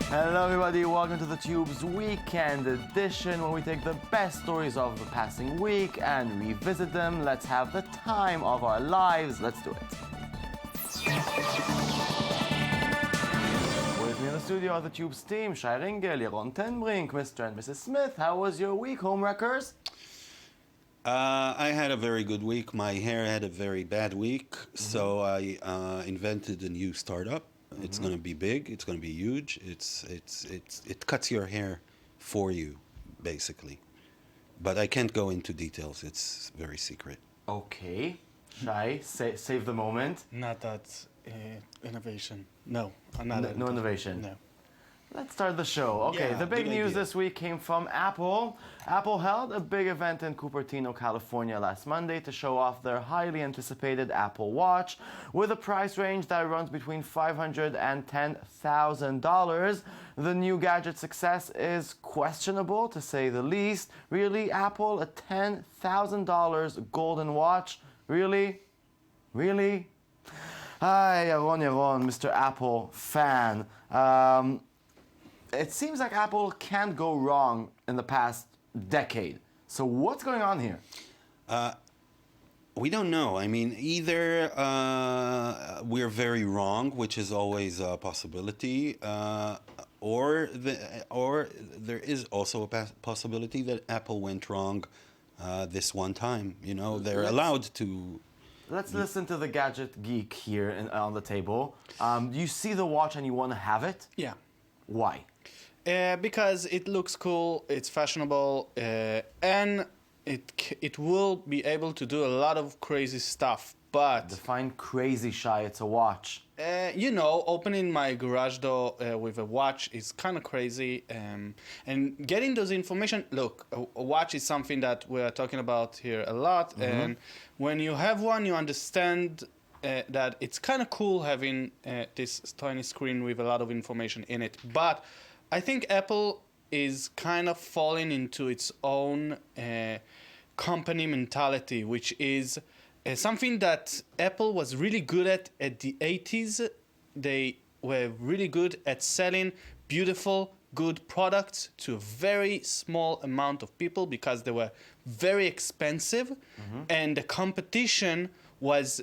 Hello everybody, welcome to the Tube's Weekend Edition, where we take the best stories of the passing week and revisit them. Let's have the time of our lives. Let's do it. With me in the studio are the Tube's team, Shai Ringel, Yaron Tenbrink, Mr. and Mrs. Smith. How was your week, homewreckers? I had a very good week. My hair had a very bad week, so I invented a new startup. It's going to be big. It's going to be huge. It cuts your hair for you, basically. But I can't go into details. It's very secret. Okay. Shai, save the moment. Not that innovation. No, I'm not. No innovation. No. Let's start the show. Okay, Yeah, the big good news idea. this week came from Apple. Apple held a big event in Cupertino, California last Monday to show off their highly anticipated Apple Watch with a price range that runs between $500 and $10,000. The new gadget success is questionable, to say the least. Really, Apple, a $10,000 golden watch? Really? Really? Hi, Yaron, Mr. Apple fan. It seems like Apple can't go wrong in the past decade. So what's going on here? We don't know. I mean, either we're very wrong, which is always a possibility, or there is also a possibility that Apple went wrong this one time. You know, they're allowed to. Let's listen to the gadget geek here on the table. You see the watch and you want to have it? Yeah. Why? Because it looks cool, it's fashionable, and it will be able to do a lot of crazy stuff. But Define crazy, Shai. It's a watch. you know, opening my garage door with a watch is kind of crazy, and getting those information. Look, a watch is something that we are talking about here a lot, and when you have one, you understand that it's kind of cool having this tiny screen with a lot of information in it. But I think Apple is kind of falling into its own company mentality, which is something that Apple was really good at the 80s. They were really good at selling beautiful, good products to a very small amount of people because they were very expensive, and the competition was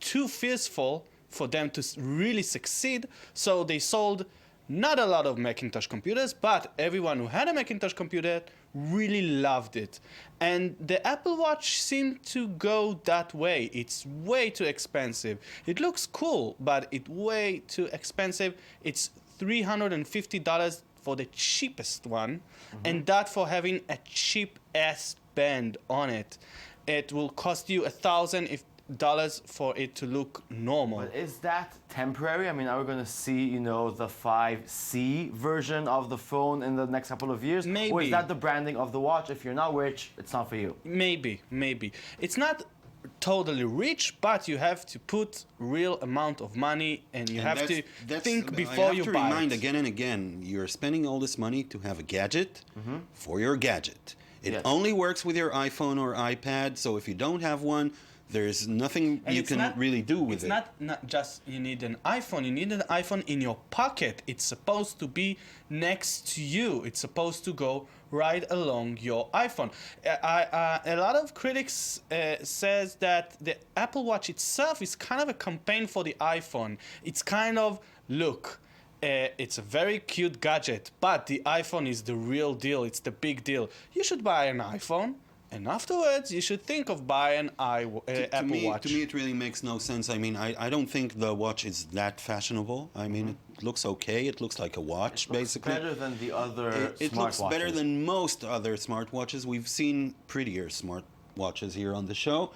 too fearful for them to really succeed. So they sold not a lot of Macintosh computers, but everyone who had a Macintosh computer really loved it. And the Apple Watch seemed to go that way. It's way too expensive. It looks cool, but it's way too expensive. It's $350 for the cheapest one, and that for having a cheap ass band on it. It will cost you $1,000 for it to look normal. But is that temporary? I mean, are we going to see, you know, the 5C version of the phone in the next couple of years? Maybe. Or is that the branding of the watch? If you're not rich, it's not for you. Maybe. It's not totally rich, but you have to put real amount of money, and you have to think before you buy it. I have to remind again and again, you're spending all this money to have a gadget for your gadget. It Yes. only works with your iPhone or iPad, so if you don't have one, there's nothing And you it's can not- really do with it's it. not just you need an iPhone. You need an iPhone in your pocket. It's supposed to be next to you. It's supposed to go right along your iPhone. A lot of critics says that the Apple Watch itself is kind of a campaign for the iPhone. It's kind of, look, it's a very cute gadget, but the iPhone is the real deal. It's the big deal. You should buy an iPhone. And afterwards, you should think of buying Apple Watch. To me, it really makes no sense. I mean, I don't think the watch is that fashionable. I mean, it looks okay. It looks like a watch, basically. Better than the other It looks smartwatches. better than most other smartwatches. We've seen prettier smartwatches here on the show.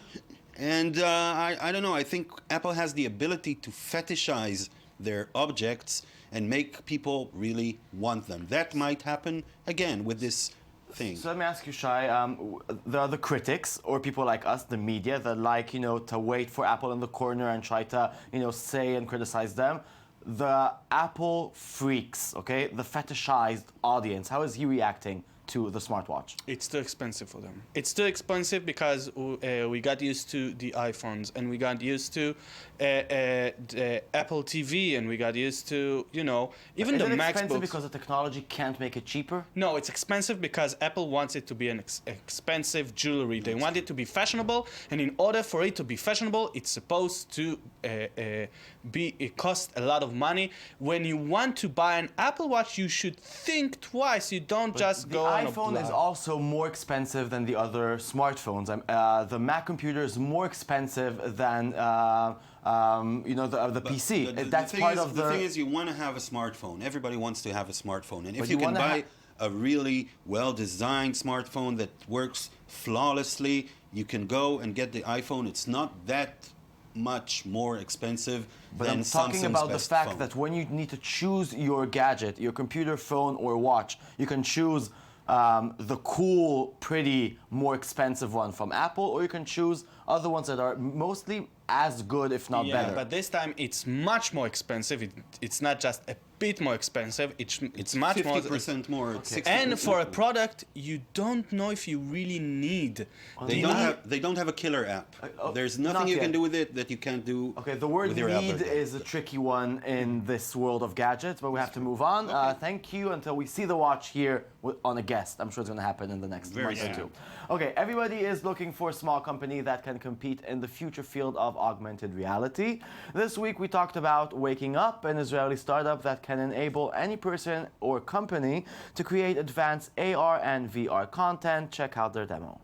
And I don't know. I think Apple has the ability to fetishize their objects and make people really want them. That might happen, again, with this thing. So let me ask you, Shai, there are the critics, or people like us, the media, that like, you know, to wait for Apple in the corner and try to, you know, say and criticize them. The Apple freaks, okay, the fetishized audience, how is he reacting to the smartwatch? It's too expensive for them. It's too expensive because we got used to the iPhones and we got used to the Apple TV and we got used to, even Is the it expensive MacBooks. because the technology can't make it cheaper? No, it's expensive because Apple wants it to be an expensive jewelry. They want it to be fashionable, and in order for it to be fashionable, it's supposed to it cost a lot of money. When you want to buy an Apple Watch, you should think twice. You don't just The go on a iPhone is blind. also more expensive than the other smartphones. The Mac computer is more expensive than the PC. That's part of the thing is, you want to have a smartphone. Everybody wants to have a smartphone, and if you you can wanna buy a really well-designed smartphone that works flawlessly, you can go and get the iPhone. It's not that much more expensive But than I'm talking Samsung's about the best fact phone. that when you need to choose your gadget, your computer, phone, or watch, you can choose the cool, pretty, more expensive one from Apple, or you can choose other ones that are mostly as good, if not Yeah, better. but this time it's much more expensive. It's not just a bit more expensive. It's much more. 50% more. It's 60% And for a more. product, you don't know if you really need. They don't have a killer app. There's not nothing you yet. can do with it that you can't do Okay, the word with your need other is a tricky one in this world of gadgets, but we have to move on. Thank you until we see the watch here on a guest. I'm sure it's going to happen in the next Very month or soon. two. Okay, everybody is looking for a small company that can compete in the future field of augmented reality. This week we talked about Waking Up, an Israeli startup that can enable any person or company to create advanced AR and VR content. Check out their demo.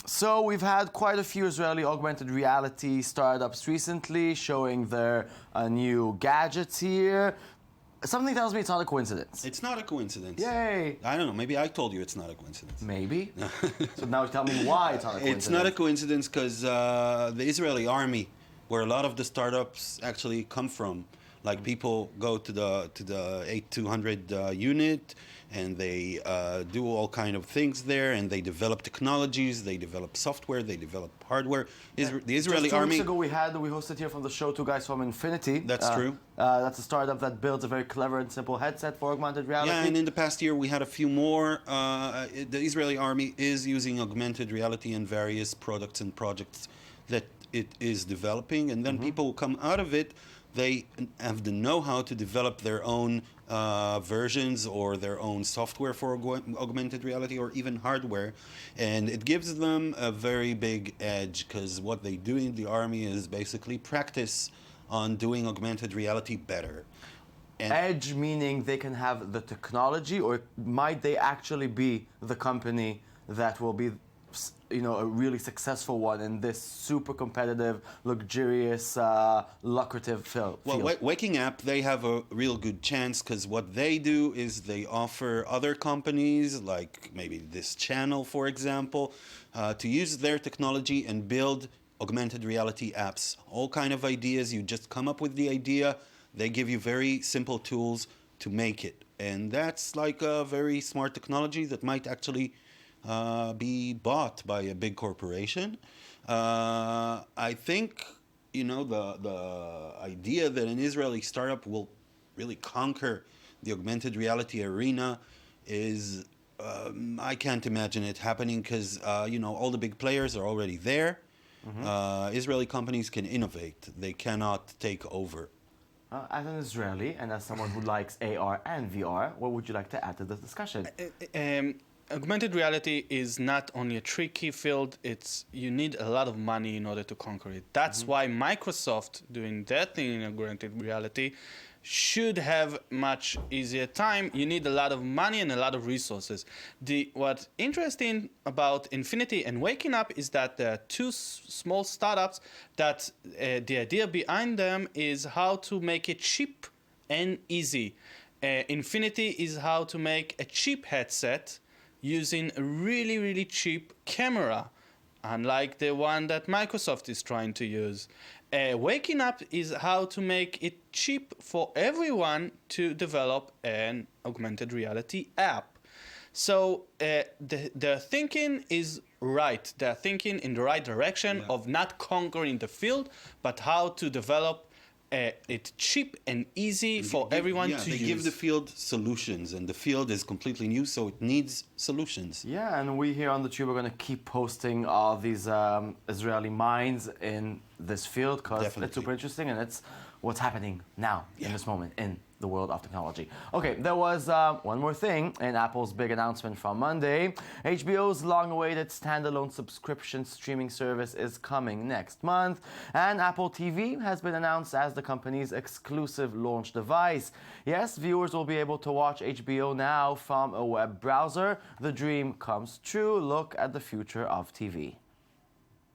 So we've had quite a few Israeli augmented reality startups recently showing their new gadgets here. Something tells me it's not a coincidence. It's not a coincidence. Yay! I don't know. Maybe I told you it's not a coincidence. Maybe. So now tell me why it's not a coincidence. It's not a coincidence because the Israeli army, where a lot of the startups actually come from, like people go to the 8200 unit, and they do all kind of things there, and they develop technologies, they develop software, they develop hardware. The Israeli Just 2 army. weeks ago we hosted here from the show two guys from Infinity. That's true. That's a startup that builds a very clever and simple headset for augmented reality. Yeah, and in the past year we had a few more. The Israeli army is using augmented reality in various products and projects that it is developing, and then people come out of it. They have the know-how to develop their own versions or their own software for augmented reality or even hardware. And it gives them a very big edge because what they do in the army is basically practice on doing augmented reality better. And Edge meaning they can have the technology, or might they actually be the company that will be, a really successful one in this super competitive, luxurious, lucrative field? Well, Waking Up, they have a real good chance because what they do is they offer other companies, like maybe this channel, for example, to use their technology and build augmented reality apps. All kind of ideas. You just come up with the idea. They give you very simple tools to make it. And that's like a very smart technology that might actually be bought by a big corporation. I think, the idea that an Israeli startup will really conquer the augmented reality arena is, I can't imagine it happening because, all the big players are already there. Israeli companies can innovate. They cannot take over. As an Israeli and as someone who likes AR and VR, what would you like to add to this discussion? Augmented reality is not only a tricky field, you need a lot of money in order to conquer it. That's why Microsoft, doing their thing in augmented reality, should have much easier time. You need a lot of money and a lot of resources. What's interesting about Infinity and Waking Up is that there are two small startups that the idea behind them is how to make it cheap and easy. Infinity is how to make a cheap headset using a really, really cheap camera, unlike the one that Microsoft is trying to use. Waking Up is how to make it cheap for everyone to develop an augmented reality app. So their thinking is right. They're thinking in the right direction of not conquering the field, but how to develop it cheap and easy for everyone to use. They give the field solutions, and the field is completely new, so it needs solutions. Yeah, and we here on the Tube are going to keep posting all these Israeli minds in this field because it's super interesting and it's what's happening now in this moment in the world of technology. Okay, there was one more thing in Apple's big announcement from Monday. HBO's long-awaited standalone subscription streaming service is coming next month, and Apple TV has been announced as the company's exclusive launch device. Yes, viewers will be able to watch HBO Now from a web browser. The dream comes true. Look at the future of TV.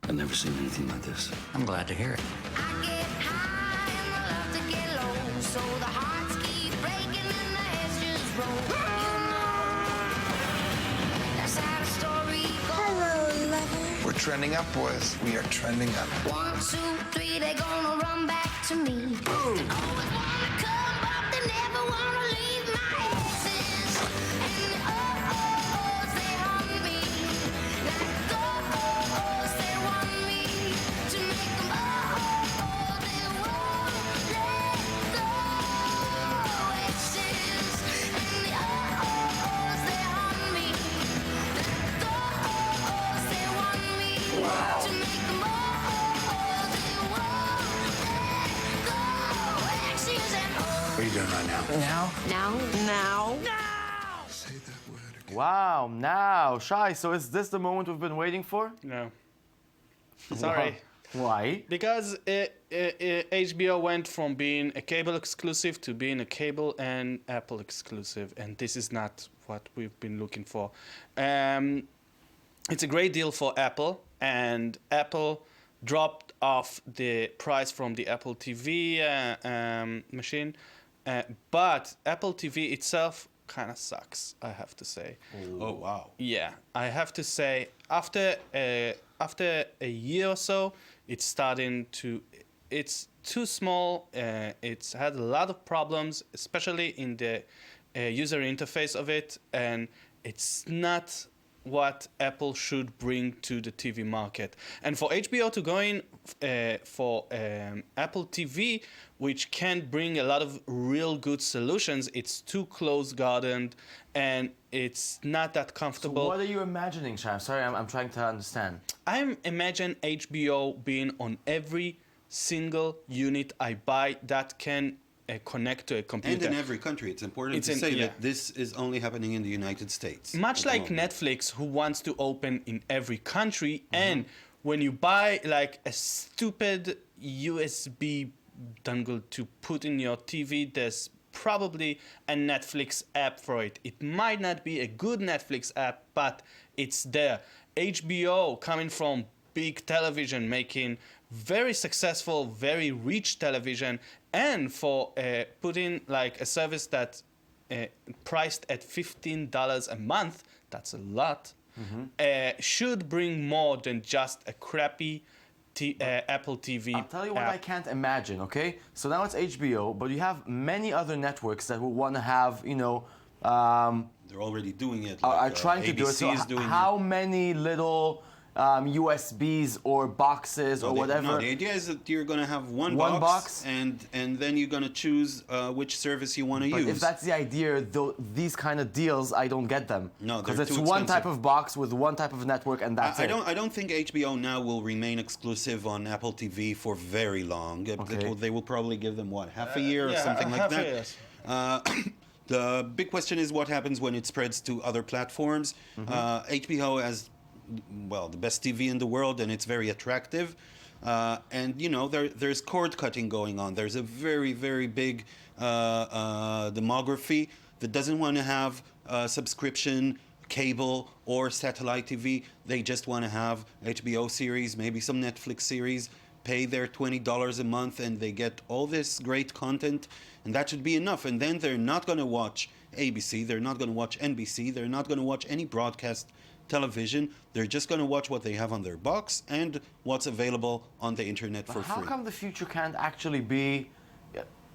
I've never seen anything like this. I'm glad to hear it. I get high and I love to get low, so the hearts keep breaking and the heads just roll. You know, that's how the story goes. Hello, lover. We're trending up, boys. We are trending up. 1, 2, 3, they're gonna run back to me. They always wanna come, but they never wanna leave my exes. And the oh-oh-ohs, they haunt me. Like oh-oh-ohs, they want me to make them oh-oh-oh, they won't let go. Exes. And the oh-oh-ohs, they haunt me. Like oh-oh-ohs, they want me to make them oh-oh-oh, they won't let go. Exes and oh. What are you doing right now? Now? Say that word again. Wow, now, Shai, so is this the moment we've been waiting for? No. Sorry. Why? Because HBO went from being a cable exclusive to being a cable and Apple exclusive, and this is not what we've been looking for. It's a great deal for Apple, and Apple dropped off the price from the Apple TV machine, but Apple TV itself kind of sucks, I have to say. Oh, wow. Yeah, I have to say, after a year or so, it's starting to, it's too small. It's had a lot of problems, especially in the user interface of it, and it's not what Apple should bring to the TV market. And for HBO to go in for Apple TV, which can bring a lot of real good solutions, it's too close-gardened and it's not that So comfortable. what are you imagining, Shai? I'm sorry, I'm trying to understand. I imagine HBO being on every single unit I buy that can connect to a computer. And in every country. It's important It's to in- say yeah. that this is only happening in the United States. Much at the like moment. Netflix, who wants to open in every country, and when you buy like a stupid USB dongle to put in your TV, there's probably a Netflix app for it. It might not be a good Netflix app, but it's there. HBO, coming from big television, making very successful, very rich television, and for putting like a service that priced at $15 a month, that's a lot, should bring more than just a crappy Apple TV I'll tell you what app. I can't imagine, okay? So now it's HBO, but you have many other networks that will want to have, you know, They're already doing it. are Like, trying to do it. ABC So is doing how many little USBs or boxes or whatever? No, the idea is that you're going to have one One box, box? and then you're going to choose which service you want to But use. if that's the idea, these kind of deals, I don't get them. No, they're because it's too one expensive. type of box with one type of network, and that's I it. don't think HBO Now will remain exclusive on Apple TV for very long. Okay. They will probably give them half a year or yeah, something like half a that. year, yes. The big question is what happens when it spreads to other platforms. HBO has, well, the best TV in the world, and it's very attractive. And you know, there's cord cutting going on. There's a very, very big demography that doesn't want to have subscription, cable, or satellite TV. They just want to have HBO series, maybe some Netflix series, pay their $20 a month, and they get all this great content, and that should be enough. And then they're not going to watch ABC, they're not going to watch NBC, they're not going to watch any broadcast television. They're just going to watch what they have on their box and what's available on the internet for How free. come the future can't actually be...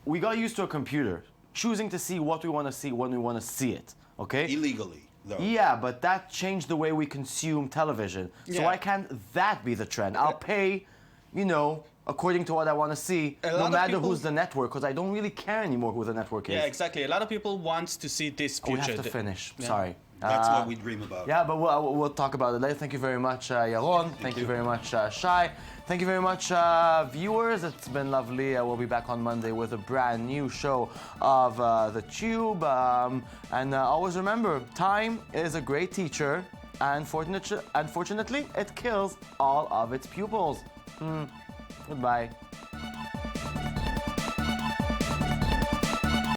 We got used to a computer, choosing to see what we want to see when we want to see it, okay? Illegally, though. Yeah, but that changed the way we consume television. So Yeah. why can't that be the trend? I'll pay, you know, according to what I want to see, A lot no of matter people- who's the network, because I don't really care anymore who the network is. Yeah, exactly. A lot of people want to see this We future. have to finish. Yeah. Sorry. That's what we dream about. Yeah, but we'll talk about it later. Thank you very much, Yaron. Thank you very much, Shai. Thank you very much, viewers. It's been lovely. We'll be back on Monday with a brand new show of The Tube. And always remember, time is a great teacher. And unfortunately, it kills all of its pupils. Goodbye.